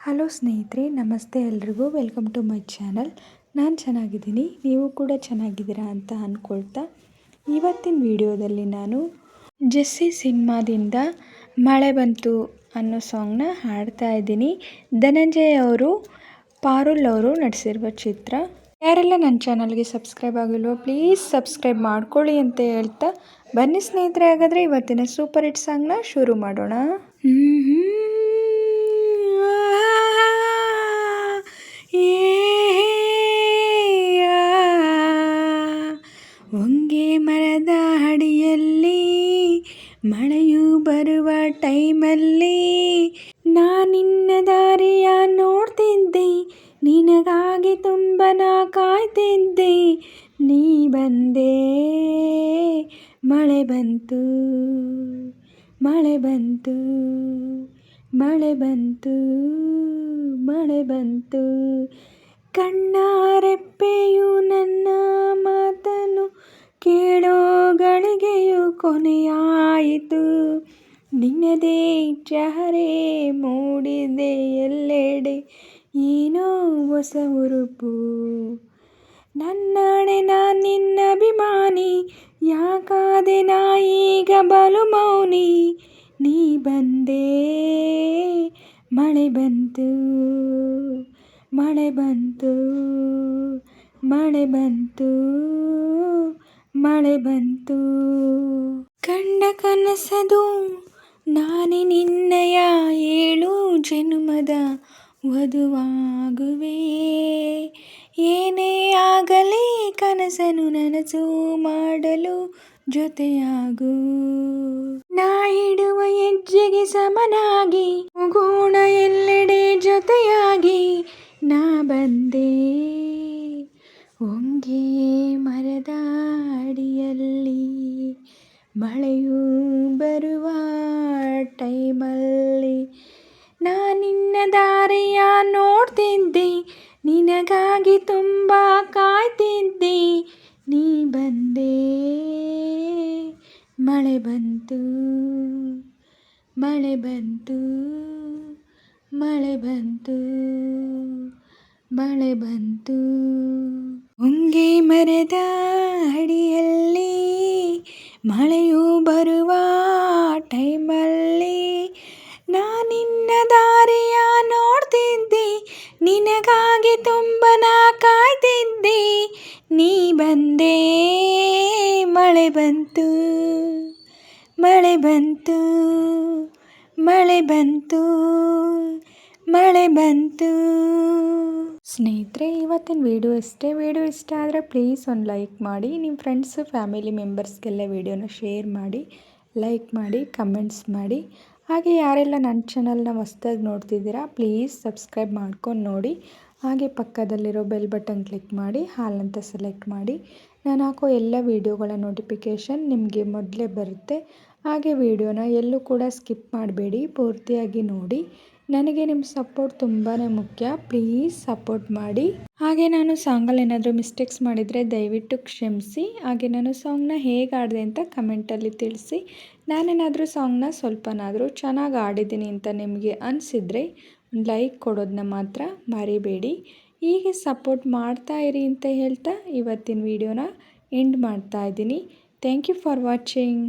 Hello ಸ್ನೇಹಿತರೆ, ನಮಸ್ತೆ ಎಲ್ರಿಗೂ. Welcome to my channel. ನಾನು ಚೆನ್ನಾಗಿದ್ದೀನಿ, ನೀವು ಕೂಡ ಚೆನ್ನಾಗಿದ್ದೀರಾ ಅಂತ ಅಂದ್ಕೊಳ್ತಾ ಇವತ್ತಿನ ವಿಡಿಯೋದಲ್ಲಿ ನಾನು ಜೆಸ್ಸಿ ಸಿನಿಮಾದಿಂದ ಮಳೆ ಬಂತು ಅನ್ನೋ ಸಾಂಗ್ನ ಹಾಡ್ತಾ ಇದ್ದೀನಿ. ಧನಂಜಯ್ ಅವರು, ಪಾರುಲ್ ಅವರು ನಟಿಸಿರುವ ಚಿತ್ರ. ಯಾರೆಲ್ಲ ನನ್ನ ಚಾನಲ್ಗೆ ಸಬ್ಸ್ಕ್ರೈಬ್ ಆಗಿಲ್ವೋ ಪ್ಲೀಸ್ ಸಬ್ಸ್ಕ್ರೈಬ್ ಮಾಡ್ಕೊಳ್ಳಿ ಅಂತ ಹೇಳ್ತಾ ಬನ್ನಿ ಸ್ನೇಹಿತರೆ, ಹಾಗಾದರೆ ಇವತ್ತಿನ ಸೂಪರ್ ಹಿಟ್ ಸಾಂಗ್ನ ಶುರು ಮಾಡೋಣ. ಹೊಂಗೆ ಮರದ ಅಡಿಯಲ್ಲಿ ಮಳೆಯು ಬರುವ ಟೈಮಲ್ಲಿ ನಾನಿನ್ನ ದಾರಿಯ ನೋಡ್ತಿದ್ದೆ, ನಿನಗಾಗಿ ತುಂಬನ ಕಾಯ್ತಿದ್ದೆ, ನೀ ಬಂದೆ, ಮಳೆ ಬಂತು, ಮಳೆ ಬಂತು, ಮಳೆ ಬಂತು, ಮಳೆ ಬಂತು. ಕಣ್ಣಾರೆಪ್ಪೆಯು ನನ್ನ ಮಾತನ್ನು ಕೇಳೋ ಗಳಿಗೆಯು ಕೊನೆಯಾಯಿತು. ನಿನ್ನದೇ ಚಹರೆ ಮೂಡಿದೆ ಎಲ್ಲೆಡೆ, ಏನೋ ಹೊಸ ಹುರುಪು. ನನ್ನಾಣೆ ನಿನ್ನ ಅಭಿಮಾನಿ, ಯಾಕಾದೆ ನಾ ಈಗ ಬಲು ಮೌನಿ. ನೀ ಬಂದೆ, ಮಳೆ ಬಂತು, ಮಳೆ ಬಂತು, ಮಳೆ ಬಂತು, ಮಳೆ ಬಂತು. ಕಂಡ ಕನಸದು ನಾನೇ ನಿನ್ನಯ 7 ಜನುಮದ ವಧುವಾಗುವೆ. ಏನೇ ಆಗಲಿ ಕನಸನ್ನು ನನಸು ಮಾಡಲು ಜೊತೆಯಾಗು. ನಾ ಇಡುವ ಹೆಜ್ಜೆಗೆ ಸಮನಾಗಿ ಹೋಗೋಣ ಎಲ್ಲೆಡೆ ಜೊತೆಯಾಗಿ. ನಾ ಬಂದೆ, ಹೊಂಗೆ ಮರದ ಅಡಿಯಲ್ಲಿ ಮಳೆಯು ಬರುವ ಟೈಮಲ್ಲಿ ನಾನಿನ್ನ ದಾರಿಯ ನೋಡ್ತಿದ್ದೆ, ನಿನಗಾಗಿ ತುಂಬ ಕಾಯ್ತಿದ್ದೆ, ನೀ ಬಂದೆ, ಮಳೆ ಬಂತು, ಮಳೆ ಬಂತು, ಮಳೆ ಬಂತು, ಮಳೆ ಬಂತು. ಹೊಂಗೆ ಮರದ ಅಡಿಯಲ್ಲಿ ಮಳೆಯು ಬರುವ ಟೈಮಲ್ಲಿ ನಾನಿನ್ನ ದಾರಿಯ ನೋಡ್ತಿದ್ದೆ, ನಿನಗಾಗಿ ತುಂಬನ ಕಾಯ್ತಿದ್ದೆ, ನೀ ಬಂದೆ, ಮಳೆ ಬಂತು, ಮಳೆ ಬಂತು, ಮಳೆ ಬಂತು, ಮಳೆ ಬಂತು. ಸ್ನೇಹಿತರೆ, ಇವತ್ತಿನ ವಿಡಿಯೋ ಇಷ್ಟ ಆದರೆ ಪ್ಲೀಸ್ ಒಂದು ಲೈಕ್ ಮಾಡಿ. ನಿಮ್ಮ ಫ್ರೆಂಡ್ಸು ಫ್ಯಾಮಿಲಿ ಮೆಂಬರ್ಸ್ಗೆಲ್ಲ ವಿಡಿಯೋನ ಶೇರ್ ಮಾಡಿ, ಲೈಕ್ ಮಾಡಿ, ಕಮೆಂಟ್ಸ್ ಮಾಡಿ. ಹಾಗೆ ಯಾರೆಲ್ಲ ನನ್ನ ಚಾನಲ್ನ ಹೊಸ್ದಾಗಿ ನೋಡ್ತಿದ್ದೀರಾ ಪ್ಲೀಸ್ ಸಬ್ಸ್ಕ್ರೈಬ್ ಮಾಡ್ಕೊಂಡು ನೋಡಿ. ಹಾಗೆ ಪಕ್ಕದಲ್ಲಿರೋ ಬೆಲ್ ಬಟನ್ ಕ್ಲಿಕ್ ಮಾಡಿ ಹಾಲ್ ಅಂತ ಸೆಲೆಕ್ಟ್ ಮಾಡಿ. ನಾನು ಹಾಕೋ ಎಲ್ಲ ವೀಡಿಯೋಗಳ ನೋಟಿಫಿಕೇಷನ್ ನಿಮಗೆ ಮೊದಲೇ ಬರುತ್ತೆ. ಹಾಗೆ ವಿಡಿಯೋನ ಎಲ್ಲೂ ಕೂಡ ಸ್ಕಿಪ್ ಮಾಡಬೇಡಿ, ಪೂರ್ತಿಯಾಗಿ ನೋಡಿ. ನನಗೆ ನಿಮ್ಮ ಸಪೋರ್ಟ್ ತುಂಬಾ ಮುಖ್ಯ, ಪ್ಲೀಸ್ ಸಪೋರ್ಟ್ ಮಾಡಿ. ಹಾಗೆ ನಾನು ಸಾಂಗಲ್ಲಿ ಏನಾದರೂ ಮಿಸ್ಟೇಕ್ಸ್ ಮಾಡಿದರೆ ದಯವಿಟ್ಟು ಕ್ಷಮಿಸಿ. ಹಾಗೆ ನಾನು ಸಾಂಗ್ನ ಹೇಗೆ ಆಡಿದೆ ಅಂತ ಕಮೆಂಟಲ್ಲಿ ತಿಳಿಸಿ. ನಾನೇನಾದರೂ ಸಾಂಗ್ನ ಸ್ವಲ್ಪನಾದರೂ ಚೆನ್ನಾಗಿ ಆಡಿದ್ದೀನಿ ಅಂತ ನಿಮಗೆ ಅನಿಸಿದರೆ ಒಂದು ಲೈಕ್ ಕೊಡೋದನ್ನ ಮಾತ್ರ ಮರಿಬೇಡಿ. ಹೀಗೆ ಸಪೋರ್ಟ್ ಮಾಡ್ತಾ ಇರಿ ಅಂತ ಹೇಳ್ತಾ ಇವತ್ತಿನ ವಿಡಿಯೋನ ಎಂಡ್ ಮಾಡ್ತಾ ಇದ್ದೀನಿ. Thank you for watching.